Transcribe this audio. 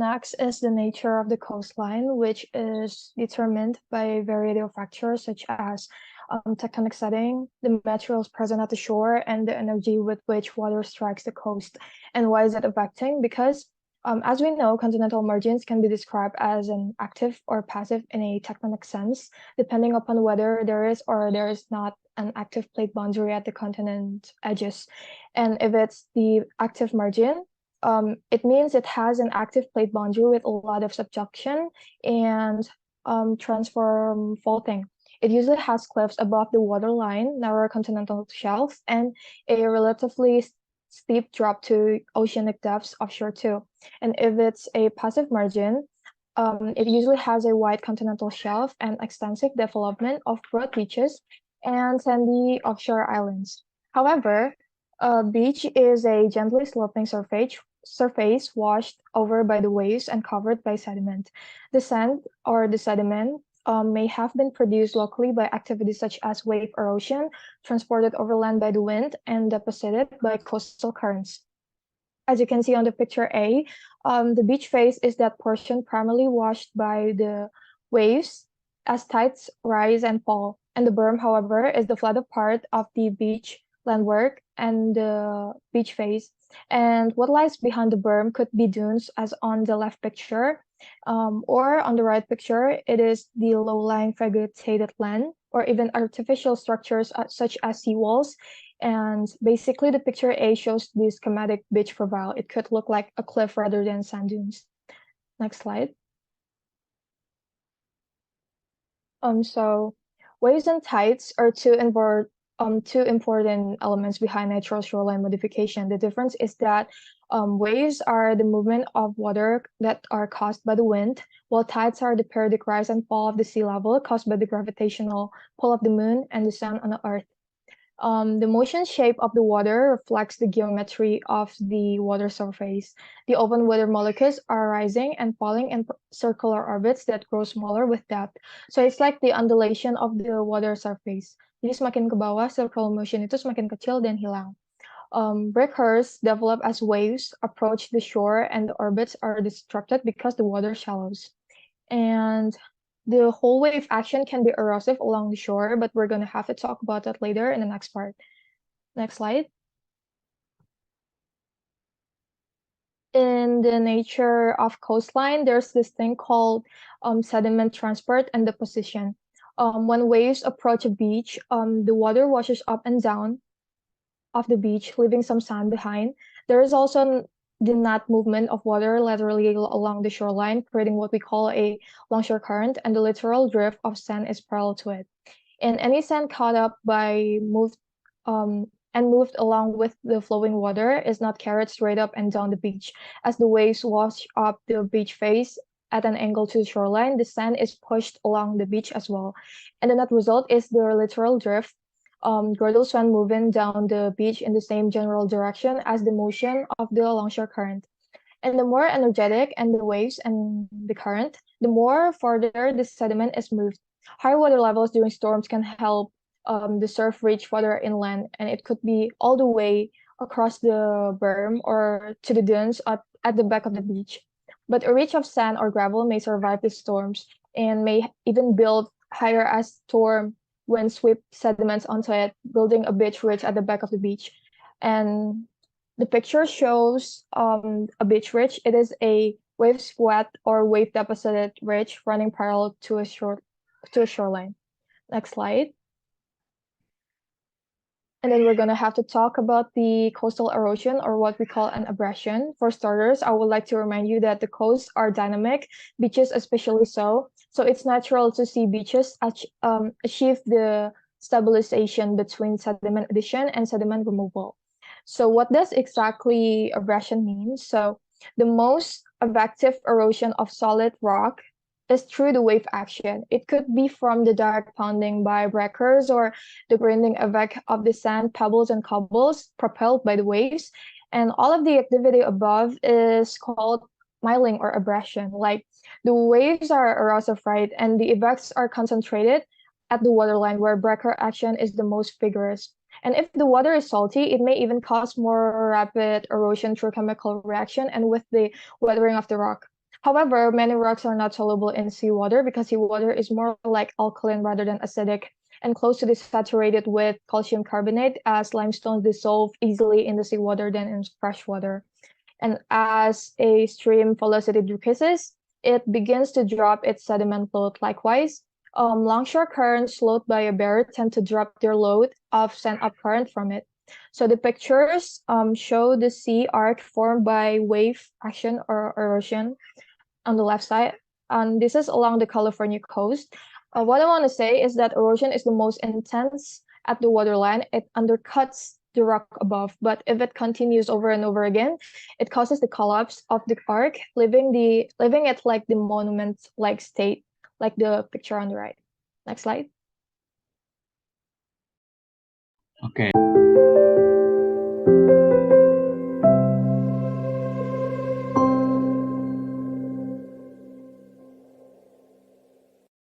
next is the nature of the coastline, which is determined by a variety of factors such as tectonic setting, the materials present at the shore, and the energy with which water strikes the coast. And why is it affecting? Because as we know, continental margins can be described as an active or passive in a tectonic sense, depending upon whether there is or there is not an active plate boundary at the continent edges. And if it's the active margin, it means it has an active plate boundary with a lot of subduction and transform faulting. It usually has cliffs above the waterline, narrow continental shelves, and a relatively steep drop to oceanic depths offshore too. And if it's a passive margin, it usually has a wide continental shelf and extensive development of broad beaches and sandy offshore islands. However, a beach is a gently sloping surface washed over by the waves and covered by sediment. The sand or the sediment may have been produced locally by activities such as wave erosion, transported overland by the wind, and deposited by coastal currents. As you can see on the picture A, the beach face is that portion primarily washed by the waves as tides rise and fall. And the berm, however, is the flatter part of the beach landwork and the beach face. And what lies behind the berm could be dunes, as on the left picture, or on the right picture, it is the low-lying vegetated land, or even artificial structures such as seawalls. And basically, the picture A shows the schematic beach profile. It could look like a cliff rather than sand dunes. Next slide. So waves and tides are two important elements behind natural shoreline modification. The difference is that waves are the movement of water that are caused by the wind, while tides are the periodic rise and fall of the sea level caused by the gravitational pull of the moon and the sun on the earth. The motion shape of the water reflects the geometry of the water surface. The open water molecules are rising and falling in circular orbits that grow smaller with depth. So it's like the undulation of the water surface. Jadi semakin ke bawah, circular motion itu semakin kecil dan hilang. Breakers develop as waves approach the shore and the orbits are disrupted because the water shallows. And the whole wave action can be erosive along the shore, but we're going to have to talk about that later in the next part. Next slide. In the nature of coastline, there's this thing called sediment transport and deposition. When waves approach a beach, the water washes up and down of the beach, leaving some sand behind. There is also the net movement of water laterally along the shoreline, creating what we call a longshore current, and the lateral drift of sand is parallel to it. And any sand caught up by moved along with the flowing water is not carried straight up and down the beach. As the waves wash up the beach face at an angle to the shoreline, the sand is pushed along the beach as well. And the net result is the lateral drift, gradual sand moving down the beach in the same general direction as the motion of the longshore current. And the more energetic and the waves and the current, the more further the sediment is moved. High water levels during storms can help the surf reach water inland, and it could be all the way across the berm or to the dunes at the back of the beach. But a reach of sand or gravel may survive the storms and may even build higher as storm when sweep sediments onto it, building a beach ridge at the back of the beach. And the picture shows a beach ridge. It is a wave swept or wave deposited ridge running parallel to a shoreline. Next slide. And then we're going to have to talk about the coastal erosion, or what we call an abrasion. For starters, I would like to remind you that the coasts are dynamic, beaches especially so. So it's natural to see beaches achieve the stabilization between sediment addition and sediment removal. So what does exactly abrasion mean? So the most effective erosion of solid rock is through the wave action. It could be from the direct pounding by breakers or the grinding effect of the sand, pebbles, and cobbles propelled by the waves. And all of the activity above is called miling or abrasion. Like the waves are erosive, right? And the effects are concentrated at the waterline where breaker action is the most vigorous. And if the water is salty, it may even cause more rapid erosion through chemical reaction and with the weathering of the rock. However, many rocks are not soluble in seawater because seawater is more like alkaline rather than acidic and close to saturated with calcium carbonate, as limestones dissolve easily in the seawater than in fresh water. And as a stream velocity decreases, it begins to drop its sediment load. Likewise, longshore currents slowed by a barrier tend to drop their load of sand upcurrent from it. So the pictures show the sea arc formed by wave action or erosion on the left side, and this is along the California coast. What I want to say is that erosion is the most intense at the waterline. It undercuts the rock above, but if it continues over and over again, it causes the collapse of the arc, leaving it like the monument-like state, like the picture on the right. Next slide. Okay.